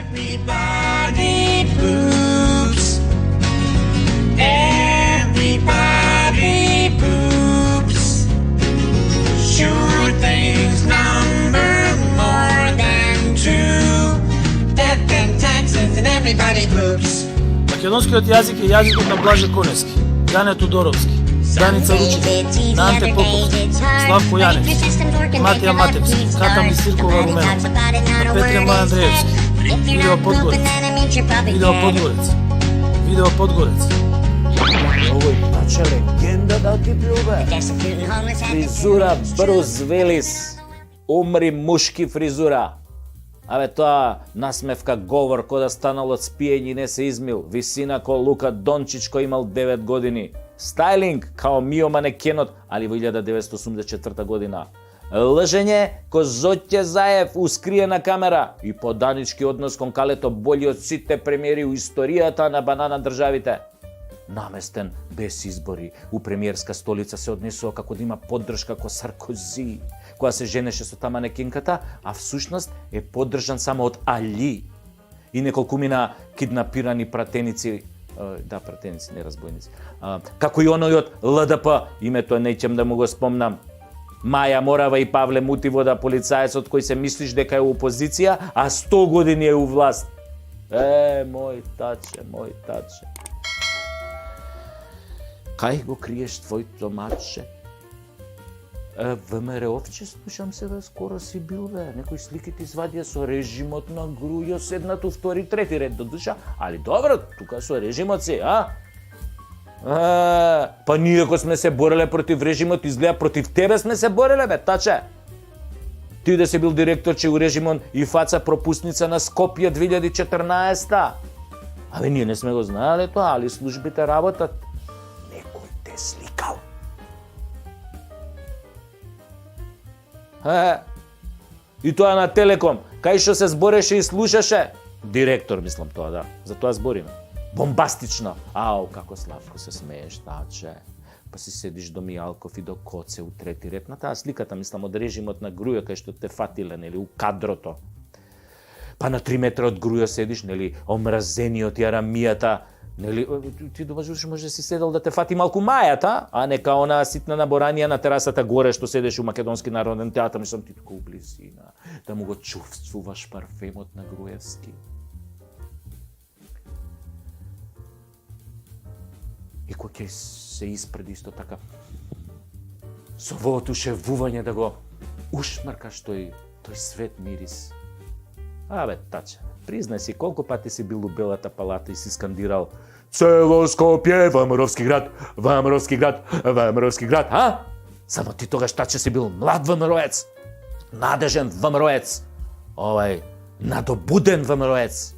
Everybody poops. Everybody poops. Sure things number more than two. Death and taxes and everybody poops. Македонскиот јазик е јазикот на Блаже Коневски, Јане Тодоровски, Даница Лучевски, Анте Поповски, Славко Јаневски, Матија Матевски, Ката Мисиркова Руменовска, Петре Ма Андреевски, Видео Подгорец, Видео Подгорец. Овој таче легенда да ти плюбе. Фризура Брус Вилис, умри мушки фризура. Абе тоа насмевка говор кој да станал од спиење и не се измил. Висина ко Лука Дончич кој имал 9 години. Стайлинг као Мио Манекенот, али во 1984 година. Лжење ко Зоќе Заев ускриена камера и поданички однос кон Калето бољи од сите премиери у историјата на банана државите. Наместен без избори у премиерска столица се однесува како да има поддршка ко Саркози, која се женеше со таа манекенката, а всушност е поддржан само од Али и неколкумина киднапирани пратеници, пратеници, не разбойници, како и оној од ЛДП, името неќем да му го спомнам, Маја Морава и Павле Мутивода, полицаецот кој се мислиш дека е у опозиција, а 100 години е у власт. Мој таче. Кај го криеш твојто маче? ВМРО-вче слушам се да скоро си бил бе. Некои слики ти извадија со режимот на Грујо седнат у втори, трети ред до душа. Али добро, тука со режимот си, Па ние ако сме се бореле против режимот, изгледа против тебе сме се бореле бе, таче. Ти да си бил директорче у режимон и фаца пропусница на Скопје 2014-та. Абе ние не сме го знаеле тоа, али службите работат. Некој те сликал. И тоа на Телеком, кај што се збореше и слушаше. Директор, мислам тоа, да. За тоа збориме. Бомбастично. Како Славко се смееш, таче. Па си седиш до Мијалков и до Коце у трети ред. На таа сликата, мислам, од режимот на Грујо, кај што те фатиле, нели, у кадрото. Па на 3 метра од Грујо седиш, нели, омразениот Јарамијата, нели, ти думаш, може да си седел да те фати малку Мајата, а не као она ситна наборанија на терасата горе што седеш у Македонски народен театар, мислам ти тука у близина, да му го чувствуваш парфемот на Груевски. И кој ќе се испреди исто така со воотушевување да го ушмркаш тој свет мирис. Абе, таче, признај си колку пати си бил у Белата палата и си скандирал "Цело Скопје, ВМРО-вски град, ВМРО-вски град, ВМРО-вски град", Само ти тогаш, таче, си бил млад ВМРО-ец, надежен ВМРО-ец, надобуден ВМРО-ец.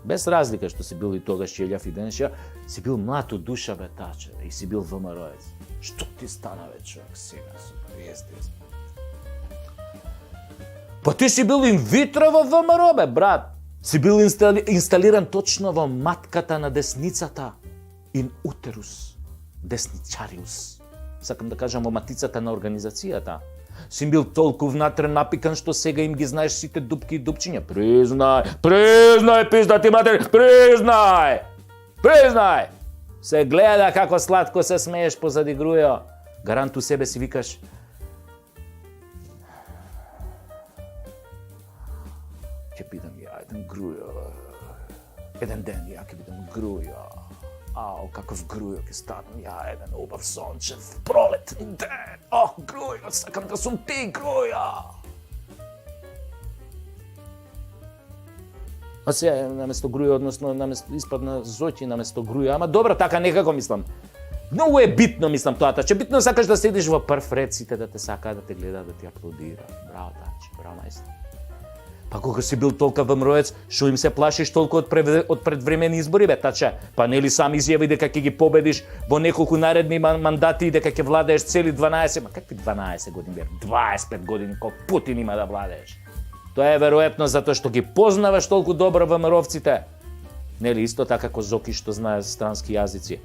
Без разлика што си бил и тогаш Јелјав и денеша, си бил млад у душа, бе, таче, и си бил ВМРО-ец. Што ти стана, бе, човек, сега, супер, Па ти си бил инвитро во ВМРО, бе, брат. Си бил инсталиран точно во матката на десницата. In uterus deсничариус. Сакам да кажам во матицата на организацијата. Си бил толку внатре напикан што сега им ги знаеш сите дупки и дупчиња. Признај, пиздати матери, признај! Се гледа како сладко се смееш позади Грујо. Гарант у себе си викаш: ќе бидам ја еден Грујо. Еден ден ја ќе бидам Грујо. Каков Грујо ќе станам ја еден убав сончев пролетен ден. Грујо, сакам да сум ти, Грујо. А сега наместо Грујо, односно испадна Зоќи наместо Грујо. Ама добро, така некако мислам. Многу е битно, мислам, тоа, таче. Битно сакаш да седиш во прв ред, сите да те сакаат, да те гледаат, да ти аплодираат. Браво, таче, браво, мајстор. Па кога си бил толка ВМРО-ец, шо им се плашиш толку од предвремени избори, бе, таче? Па нели сам изјави дека ќе ги победиш во неколку наредни мандати и дека ќе владееш цели 12, ма какви 12 години, бе? 25 години, колку Путин има да владееш. Тоа е веројатно затоа што ги познаваш толку добро ВМРО-вците. Нели исто така како Зоки што знае странски јазици.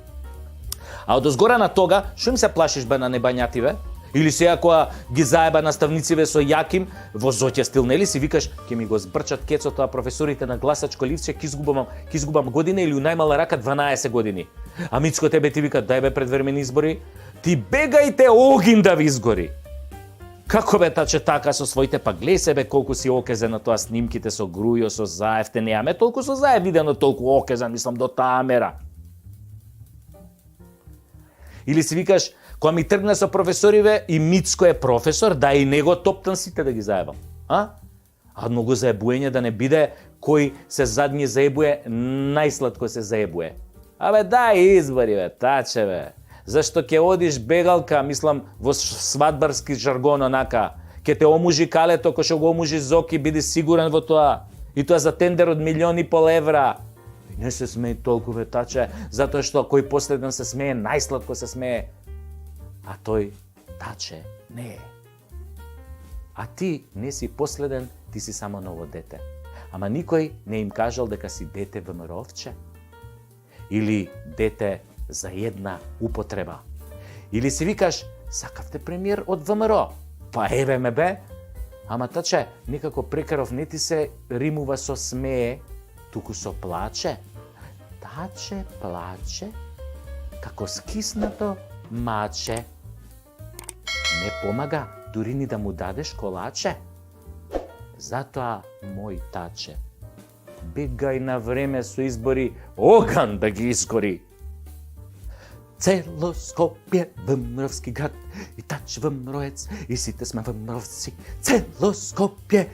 А од озгора на тога, шо им се плашиш, бе, на небањати, бе? Или сега кога ги заеба наставнициве со Јаким, во Зоќе стил, нели си викаш, ќе ми го збрчат кецото, а професорите на гласачко ливче ќе изгубам година или у најмала рака 12 години. А Мицко тебе ти вика, дај бе предвремени избори, ти бегајте огин да ви изгори. Како бе таче така со своите, па глеј себе колку си окезен на тоа снимките со Грујо, со Заев, те неаме толку со Заев видено, толку окезан, мислам до таа мера. Или си викаш, кога ми тргна со професориве и Мицко е професор, да и него топтан сите да ги заебам. А многу заебуење да не биде кој се задни заебуе, најсладко се заебуе. Абе дај избори бе, таче бе. Зашто ќе одиш бегалка, мислам, во свадбарски жаргон онака, ќе те омужи калето, кој што го омужи Зоки, биди сигурен во тоа. И тоа за тендер од 1,5 милиони евра. Не се смеј толку бе, таче, затоа што кој последен се смее, најсладко се смее. А тој, таче, не е. А ти не си последен, ти си само ново дете. Ама никој не им кажал дека си дете ВМРО-вче. Или дете за една употреба. Или си викаш, сакавте премиер од ВМРО. Па еве ме бе. Ама таче, никако прекаров не ти се римува со смее, туку со плаче. Таче плаче, како скиснато маче. Не помага, дури ни да му дадеш колаче. Затоа, мој таче, бегај на време со избори, оган да ги изгори. Цело Скопје, ВМРО-вски град, и таче ВМРО-ец, и сите сме ВМРО-вци. Цело Скопје,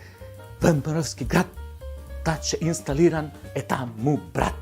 ВМРО-вски град, таче инсталиран е таму брат.